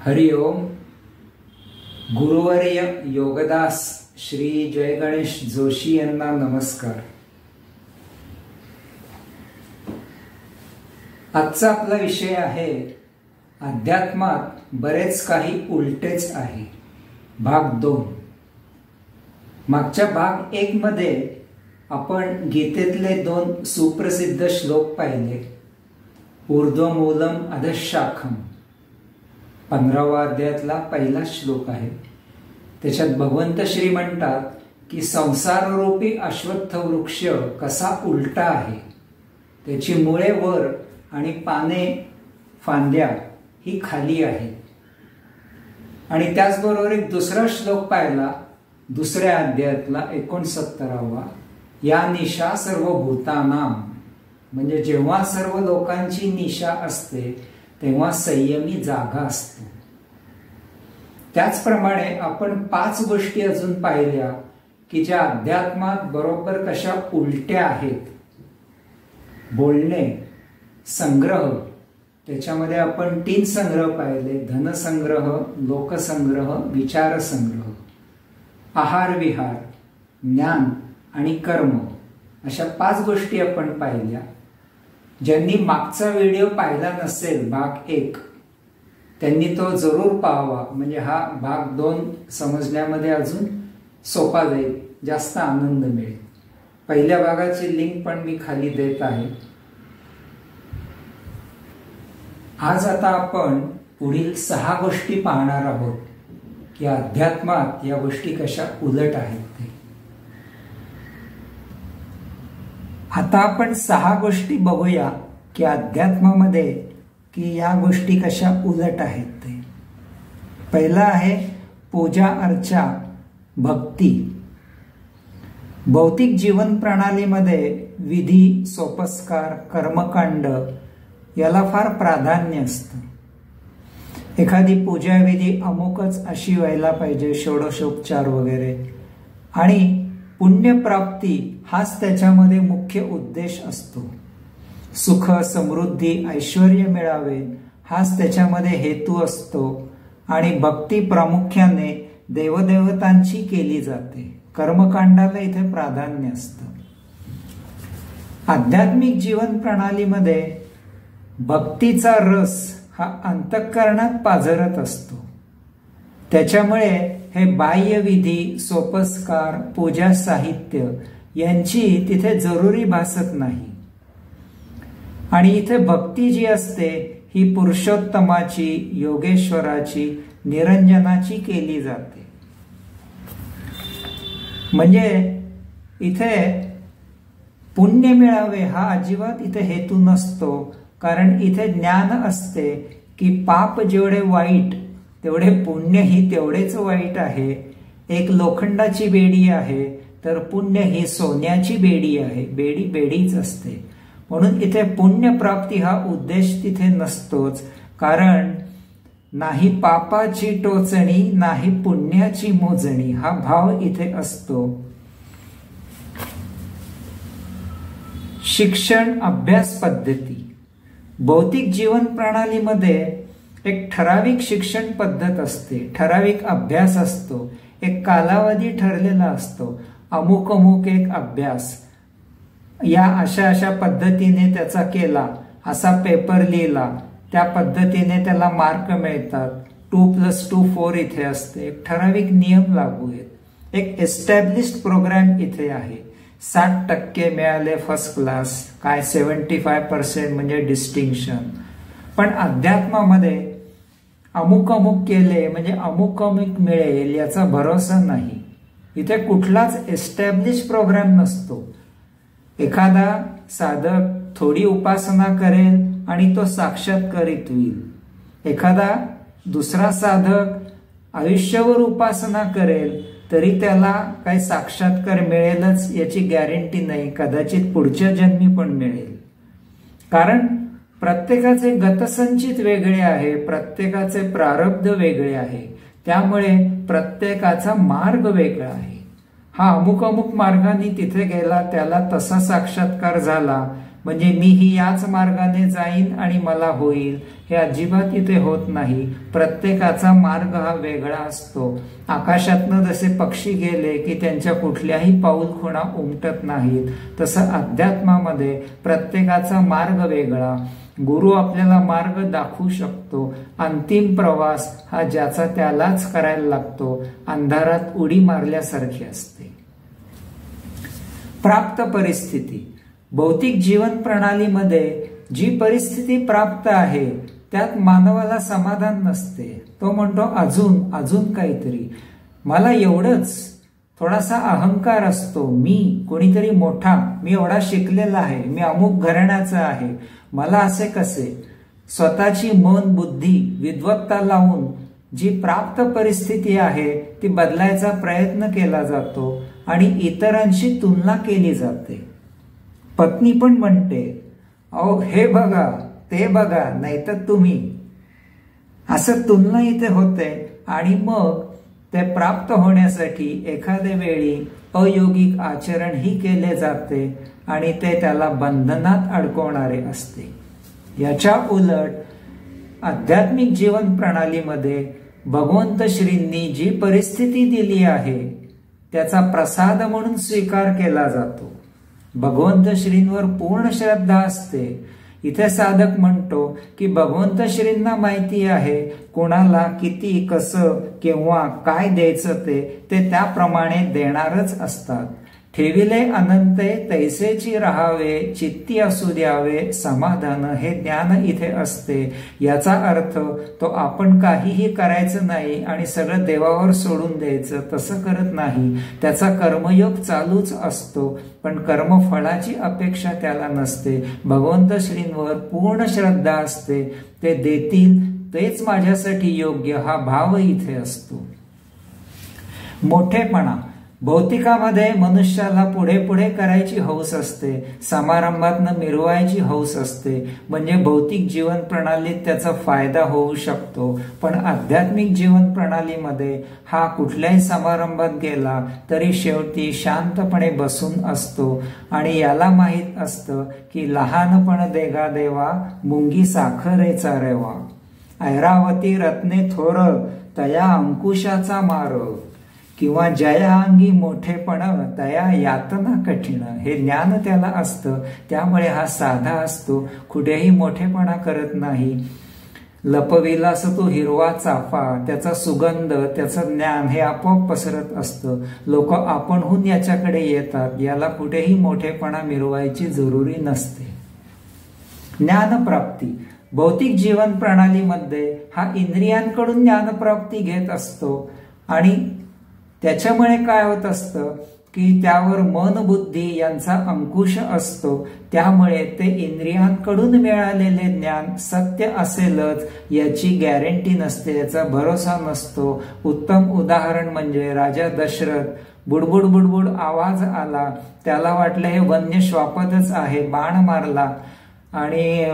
हरि ओम. गुरुवर्य योगदास श्री जय गणेश जोशी यांना नमस्कार. आजचा आपला विषय आहे अध्यात्मात बरेच काही उलटेच आहे, भाग 2. मागच्या भाग 1 मध्ये आपण गीतेतले 2 सुप्रसिद्ध श्लोक पाहिले. ऊर्ध्वमूलम अधःशाखम 15व्या अध्यायातला पहिला श्लोक आहे. त्याच्यात भगवंत श्री म्हणतात की संसाररूपी अश्वत्थ वृक्ष कसा उलटा आहे, त्याची मुळे वर आणि पाने फांद्या ही खाली आहेत. आणि त्याचबरोबर एक दुसरा श्लोक पाहिला दुसऱ्या अध्यायातला 69वा. या निशा सर्व भूतानाम, म्हणजे जेव्हा सर्व लोकांची निशा असते तेव्हा संयमी जागा असतो. त्याचप्रमाणे आपण 5 गोष्टी अजून पाहिल्या की ज्या अध्यात्मात बरोबर कशा उलट्या आहेत. बोलणे, संग्रह, त्याच्यामध्ये आपण 3 संग्रह पाहिले. धनसंग्रह, लोकसंग्रह, विचारसंग्रह. आहार विहार, ज्ञान आणि कर्म, अशा 5 गोष्टी आपण पाहिल्या. ज्यांनी मागचा व्हिडिओ पाहिला नसेल भाग 1, त्यांनी तो जरूर पाहावा, म्हणजे हा भाग 2 समजण्यामध्ये अजून सोपा जाईल, जास्त आनंद मिळेल. पहिल्या भागाची लिंक पण मी खाली देत आहे. आज आता आपण पुढील 6 गोष्टी पाहणार आहोत की अध्यात्मात या गोष्टी कशा उलट आहेत ते. आता आपण 6 गोष्टी बघूया की अध्यात्मामध्ये की या गोष्टी कशा उलट आहेत ते. पहिला आहे पूजा अर्चा भक्ती. भौतिक जीवन प्रणालीमध्ये विधी, सोपस्कार, कर्मकांड याला फार प्राधान्य असतं. एखादी पूजाविधी अमुकच अशी व्हायला पाहिजे, षोडशोपचार वगैरे, आणि पुण्यप्राप्ती हाच त्याच्यामध्ये मुख्य उद्देश असतो. सुख, समृद्धी, ऐश्वर्य मिळावे हाच त्याच्यामध्ये हेतू असतो. आणि भक्ती प्रामुख्याने देवदेवतांची केली जाते. कर्मकांडाला इथे प्राधान्य असतं. आध्यात्मिक जीवन प्रणालीमध्ये भक्तीचा रस हा अंतःकरणात पाझरत असतो. त्याच्यामुळे हे बाह्यविधी, सोपस्कार, पूजा साहित्य यांची तिथे जरुरी भासत नाही. आणि इथे भक्ती जी असते ही पुरुषोत्तमाची, योगेश्वराची, निरंजनाची केली जाते. म्हणजे इथे पुण्य मिळावे हा अजिबात इथे हेतू नसतो. कारण इथे ज्ञान असते की पाप जेवढे वाईट तेवढे पुण्य ही तेवढेच वाईट आहे. एक लोखंडाची बेडी आहे तर पुण्य ही सोन्याची बेडी आहे. बेडी बेडीच असते. म्हणून इथे पुण्यप्राप्ती हा उद्देश तिथे नसतोच. कारण नाही पापाची टोचणी, नाही पुण्याची मोजणी हा भाव इथे असतो. शिक्षण अभ्यास पद्धती. भौतिक जीवन प्रणालीमध्ये एक ठराविक शिक्षण पद्धत असते, ठराविक अभ्यास असतो, एक कालावधी ठरलेला असतो. अमुक अमुक एक अभ्यास, या अशा अशा पद्धतीने त्याचा केला, असा पेपर लिहिला, त्या पद्धतीने त्याला मार्क मिळतात. 2+2 4 इथे असते. एक ठराविक नियम लागू आहेत. एक एस्टॅब्लिश्ड प्रोग्राम इथे आहे. 60% मिळाले फर्स्ट क्लास, काय 75% म्हणजे डिस्टिंक्शन. पण अध्यात्मामध्ये अमुक अमुक केले म्हणजे अमुक अमुक मिळेल याचा भरोसा नाही. इथे कुठलाच एस्टॅब्लिश प्रोग्राम नसतो. एखादा साधक थोडी उपासना करेल आणि तो साक्षात्कारित होईल. एखादा दुसरा साधक आयुष्यभर उपासना करेल तरी त्याला काही साक्षात्कार मिळेलच याची गॅरंटी नाही. कदाचित पुढच्या जन्मी पण मिळेल. कारण प्रत्येकाचे गतसंचित वेगळे आहे, प्रत्येकाचे प्रारब्ध वेगळे आहे. त्यामुळे प्रत्येकाचा मार्ग वेगळा आहे. हा अमुक अमुक मार्गाने तिथे गेला, त्याला तसा साक्षात्कार झाला, म्हणजे मीही याच मार्गाने जाईन आणि मला होईल, हे अजिबात इथे होत नाही. प्रत्येकाचा मार्ग हा वेगळा असतो. आकाशातनं जसे पक्षी गेले की त्यांच्या कुठल्याही पाऊलखुणा उमटत नाहीत, तसं अध्यात्मामध्ये प्रत्येकाचा मार्ग वेगळा. गुरु आपल्याला मार्ग दाखवू शकतो. अंतिम प्रवास हा ज्याचा त्यालाच करायला लागतो. अंधारात उडी मारल्यासारखी असते. प्राप्त परिस्थिती. भौतिक जीवन प्रणालीमध्ये जी परिस्थिती प्राप्त आहे त्यात मानवाला समाधान नसते. तो म्हणतो अजून काहीतरी, मला एवढंच. थोडासा अहंकार असतो. मी कोणीतरी मोठा, मी एवढा शिकलेला आहे, मी अमुक घराण्याचा आहे, मला असे कसे. स्वतःची मन बुद्धी विद्वत्ता लावून जी प्राप्त परिस्थिती आहे ती बदलायचा प्रयत्न केला जातो आणि इतरांशी तुलना केली जाते. पत्नी पण म्हणते, अहो हे बघा ते बघा, नाहीतर तुम्ही. असं तुलना इथे होते आणि मग ते प्राप्त होण्यासाठी एखाद्या वेळी अयोगिक आचरण ही केले जाते आणि ते त्याला बंधनात अडकवणारे असते. याच्या उलट आध्यात्मिक जीवन प्रणालीमध्ये भगवंत श्रींनी जी परिस्थिती दिली आहे त्याचा प्रसाद म्हणून स्वीकार केला जातो. भगवंत श्रींवर पूर्ण श्रद्धा असते. इथे साधक म्हणतो की भगवंत श्रींना माहिती आहे कोणाला किती, कसं, केव्हा, काय द्यायचं ते त्याप्रमाणे देणारच असतात. ठेविले अनंते तैसेची राहावे, चित्ती असू द्यावे समाधान, हे ज्ञान इथे असते. याचा अर्थ तो आपण काहीही करायचं नाही आणि सगळं देवावर सोडून द्यायचं, तसं करत नाही. त्याचा कर्मयोग चालूच असतो पण कर्मफळाची अपेक्षा त्याला नसते. भगवंत श्रींवर पूर्ण श्रद्धा असते. ते देतील तेच माझ्यासाठी योग्य, हा भाव इथे असतो. मोठेपणा. भौतिकामध्ये मनुष्याला पुढे पुढे करायची हौस असते, समारंभातनं मिरवायची हौस असते, म्हणजे भौतिक जीवन प्रणालीत त्याचा फायदा होऊ शकतो. पण आध्यात्मिक जीवन प्रणालीमध्ये हा कुठल्याही समारंभात गेला तरी शेवटी शांतपणे बसून असतो आणि याला माहीत असतं की लहानपण देगा देवा, मुंगी साखरेचा रेवा. ऐरावती रत्ने थोर, तया अंकुशाचा मार, किंवा जया अंगी मोठेपण, तया यातना कठीण. हे ज्ञान त्याला असतं, त्यामुळे हा साधा असतो, कुठेही मोठेपणा करत नाही. लपविलास तो हिरवा चाफा, त्याचा सुगंध, त्याचं ज्ञान हे आपोआप पसरत असतं. लोक आपणहून याच्याकडे येतात. याला कुठेही मोठेपणा मिरवायची जरुरी नसते. ज्ञानप्राप्ती. भौतिक जीवन प्रणालीमध्ये हा इंद्रियांकडून ज्ञानप्राप्ती घेत असतो आणि त्याच्यामुळे काय होत असतं की त्यावर मन बुद्धी यांचा अंकुश असतो. त्यामुळे ते इंद्रियांकडून मिळालेले ज्ञान सत्य असेलच याची गॅरंटी नसते, याचा भरोसा नसतो. उत्तम उदाहरण म्हणजे राजा दशरथ. बुडबुड बुडबुड आवाज आला, त्याला वाटलं हे वन्य श्वापदच आहे, बाण मारला आणि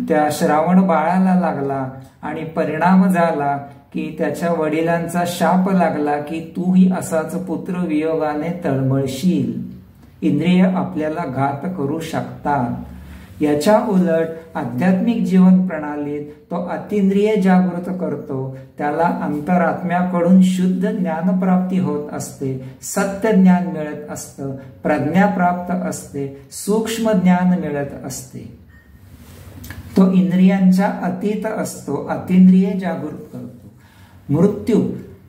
त्या श्रावण बाळाला लागला आणि परिणाम झाला की त्याच्या वडिलांचा शाप लागला की तूही असाच पुत्र वियोगाने तळमळशील. इंद्रिय आपल्याला घात करू शकतात. याच्या उलट आध्यात्मिक जीवन प्रणालीत तो अतिंद्रिय जागृत करतो. त्याला अंतरात्म्याकडून शुद्ध ज्ञानप्राप्ती होत असते, सत्य ज्ञान मिळत असतं, प्रज्ञा प्राप्त असते, सूक्ष्म ज्ञान मिळत असते. तो इंद्रियांच्या अतीत असतो, अतिंद्रिय जागृत करतो. मृत्यू.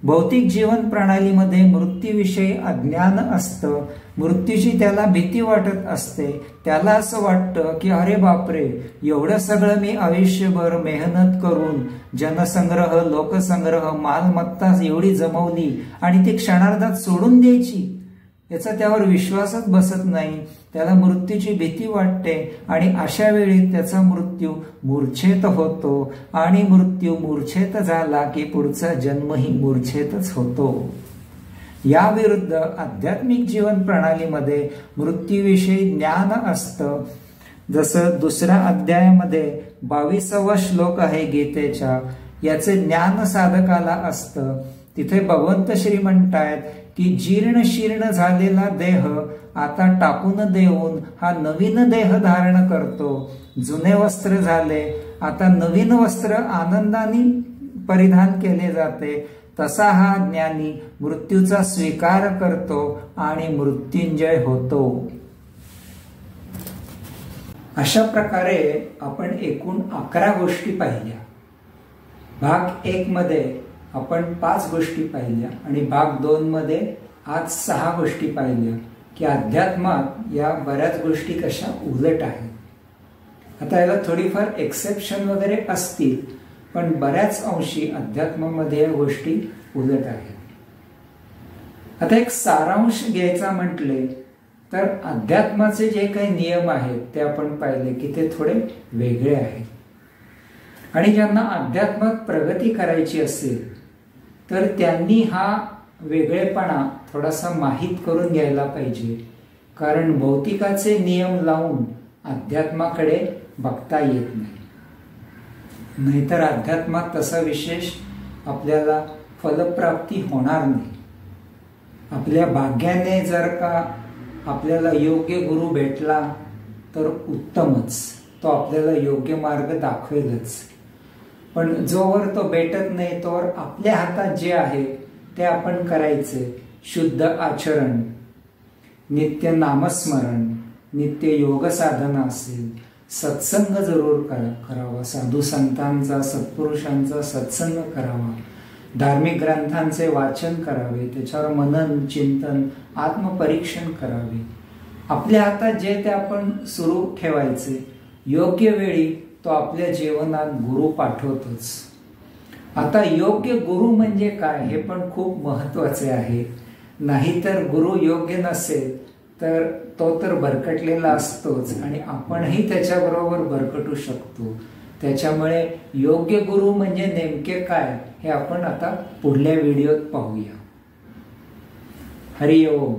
भौतिक जीवन प्रणालीमध्ये मृत्यूविषयी अज्ञान असतं. मृत्यूची त्याला भीती वाटत असते. त्याला असं वाटतं की अरे बापरे, एवढं सगळं मी आयुष्यभर मेहनत करून जनसंग्रह, लोकसंग्रह, मालमत्ता एवढी जमवली आणि ती क्षणार्धात सोडून द्यायची, याचा त्यावर विश्वासच बसत नाही. त्याला मृत्यूची भीती वाटते आणि अशा वेळी त्याचा मृत्यू मूर्छेत होतो आणि मृत्यू मूर्छेत झाला की पुढचा जन्मही मूर्छेतच होतो. या विरुद्ध आध्यात्मिक जीवन प्रणालीमध्ये मृत्यूविषयी ज्ञान असतं. जसं दुसऱ्या अध्यायामध्ये 22वा श्लोक आहे गीतेच्या, याचे ज्ञान साधकाला असतं. तिथे भगवंत श्री म्हणतायत की जीर्ण शीर्ण झालेला देह आता टाकून देऊन हा नवीन देह धारण करतो. जुने वस्त्र झाले, आता नवीन वस्त्र आनंदाने परिधान केले जाते. तसा हा ज्ञानी मृत्यूचा स्वीकार करतो आणि मृत्युंजय होतो. अशा प्रकारे आपण एकूण 11 गोष्टी पाहिल्या. भाग 1 मध्ये आपण 5 गोष्टी पाहिल्या आणि भाग 2 मध्ये आज 6 गोष्टी पाहिल्या की अध्यात्मात या बऱ्याच गोष्टी कशा उलट आहेत. आता याला थोडीफार एक्सेप्शन वगैरे असतील, पण बऱ्याच अंशी अध्यात्मामध्ये या गोष्टी उलट आहेत. आता एक सारांश घ्यायचा म्हटले तर अध्यात्माचे जे काही नियम आहेत ते आपण पाहिले की ते थोडे वेगळे आहेत. आणि ज्यांना अध्यात्मात प्रगती करायची असेल तर त्यांनी हा वेगळेपणा थोडासा माहीत करून घ्यायला पाहिजे. कारण भौतिकाचे नियम लावून अध्यात्माकडे बघता येत नाही. नाहीतर अध्यात्मात तसा विशेष आपल्याला फलप्राप्ती होणार नाही. आपल्या भाग्याने जर का आपल्याला योग्य गुरु भेटला तर उत्तमच, तो आपल्याला योग्य मार्ग दाखवेलच. पण जोवर तो भेटत नाही तोवर आपल्या हातात जे आहे ते आपण करायचे. शुद्ध आचरण, नित्य नामस्मरण, नित्य योग साधना असेल, सत्संग जरूर करावा, साधू संतांचा सत्पुरुषांचा सत्संग करावा, धार्मिक ग्रंथांचे वाचन करावे, त्याच्यावर मनन चिंतन आत्मपरीक्षण करावे. आपल्या हातात जे ते आपण सुरू ठेवायचे. योग्य वेळी तो आपल्या जीवनात गुरु पाठवतोच. आता योग्य गुरु म्हणजे काय हे पण खूप महत्वाचे आहे. नाहीतर गुरु योग्य नसेल तर तो तर भरकटलेला असतोच आणि आपणही त्याच्याबरोबर भरकटू शकतो. त्याच्यामुळे योग्य गुरु म्हणजे नेमके काय हे आपण आता पुढल्या व्हिडिओत पाहूया. हरि ओम.